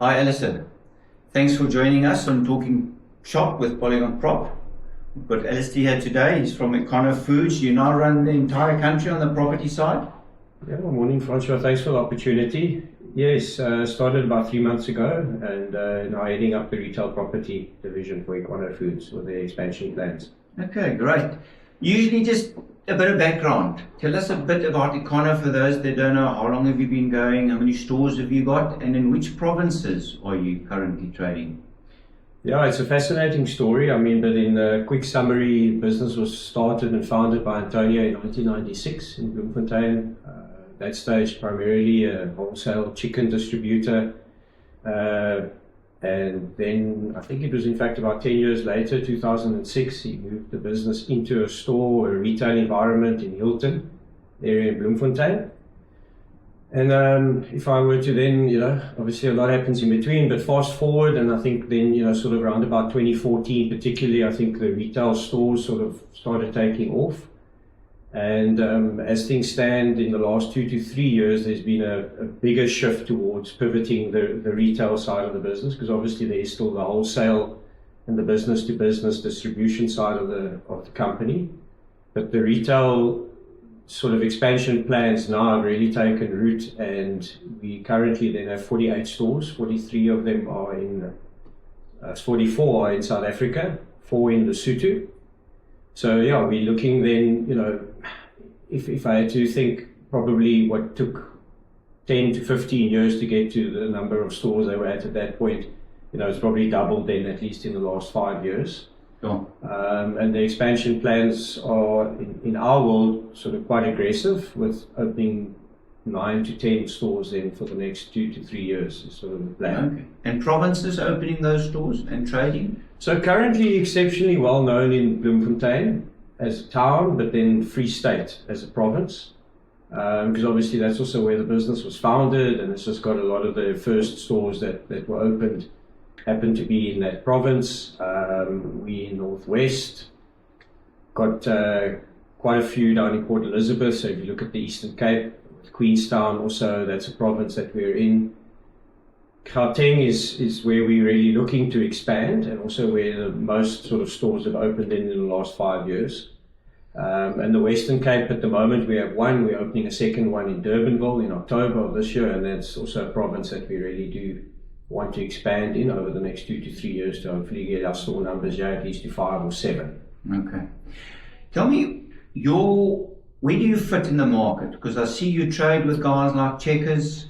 Hi Alister, thanks for joining us on Talking Shop with PolygonProp. We've got Alister here today. He's from Econofoods. You now run the entire country on the property side? Yeah, good morning, Francois. Thanks for the opportunity. Yes, started about 3 months ago and now heading up the retail property division for Econofoods with the expansion plans. Okay, great. Usually just a bit of background. Tell us a bit about Econo for those that don't know. How long have you been going? How many stores have you got? And in which provinces are you currently trading? Yeah, it's a fascinating story. But in a quick summary, business was started and founded by Antonio in 1996 in Bloemfontein. That stage primarily a wholesale chicken distributor. And then I think it was in fact about 10 years later, 2006, he moved the business into a store or a retail environment in Hilton, area in Bloemfontein. And if I were to then, obviously a lot happens in between, but fast forward, and I think then, sort of around about 2014 particularly, I think the retail stores sort of started taking off. And as things stand in the last 2 to 3 years, there's been a bigger shift towards pivoting the retail side of the business, because obviously there is still the wholesale and the business-to-business distribution side of the company. But the retail sort of expansion plans now have really taken root, and we currently then have 48 stores. 43 of them are 44 are in South Africa, 4 in Lesotho. So yeah, we're looking then, if I had to think, probably what took 10 to 15 years to get to the number of stores they were at that point, it's probably doubled then, at least in the last 5 years. Sure. And the expansion plans are, in our world, sort of quite aggressive, with opening 9 to 10 stores then for the next 2 to 3 years is sort of the plan. Okay. And provinces opening those stores and trading? So currently exceptionally well known in Bloemfontein as a town, but then Free State as a province, because obviously that's also where the business was founded, and it's just got a lot of the first stores that were opened happened to be in that province. We in Northwest got quite a few down in Port Elizabeth. So if you look at the Eastern Cape, Queenstown also, that's a province that we're in. Gauteng is where we're really looking to expand, and also where the most sort of stores have opened in the last 5 years. And the Western Cape at the moment, we have one. We're opening a second one in Durbanville in October of this year, and that's also a province that we really do want to expand in over the next 2 to 3 years to hopefully get our store numbers here at least to 5 or 7. Okay. Tell me, where do you fit in the market? Because I see you trade with guys like Checkers.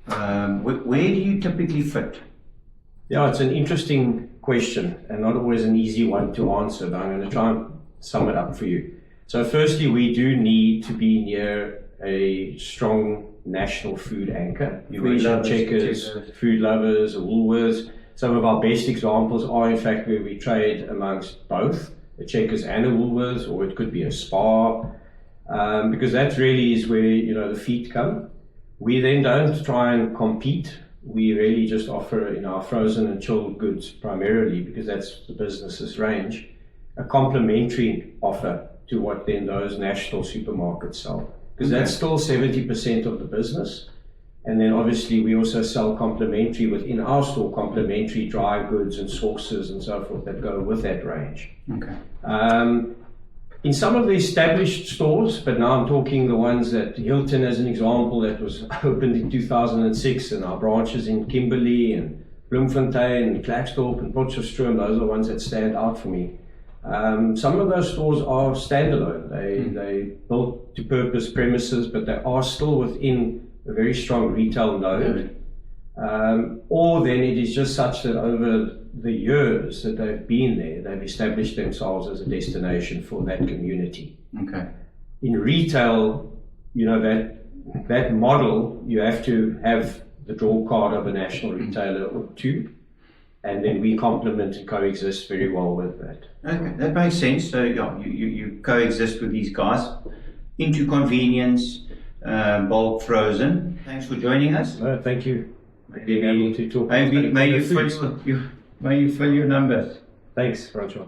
Where do you typically fit? Yeah, it's an interesting question and not always an easy one to answer, but I'm going to try and sum it up for you. So firstly, we do need to be near a strong national food anchor. You mentioned Checkers, Food Lovers, Woolworths. Some of our best examples are in fact where we trade amongst both a Checkers and a Woolworths, or it could be a Spar, because that really is where the feet come. We then don't try and compete. We really just offer in our frozen and chilled goods primarily, because that's the business's range, a complementary offer to what then those national supermarkets sell, because that's still 70% of the business. And then obviously we also sell complementary within our store, complementary dry goods and sauces and so forth that go with that range. Okay. In some of the established stores, but now I'm talking the ones that Hilton as an example, that was opened in 2006, and our branches in Kimberley and Bloemfontein and Klerksdorp and Potchefstroom, those are the ones that stand out for me. Some of those stores are standalone. They built to purpose premises, but they are still within a very strong retail node. Or then it is just such that over the years that they've been there, they've established themselves as a destination for that community. Okay. In retail, that model, you have to have the draw card of a national retailer or two, and then we complement and coexist very well with that. Okay, that makes sense. So yeah, you coexist with these guys into convenience, bulk frozen. Thanks for joining us. Thank you. Being able to talk. May you fill your numbers. Thanks, Francois.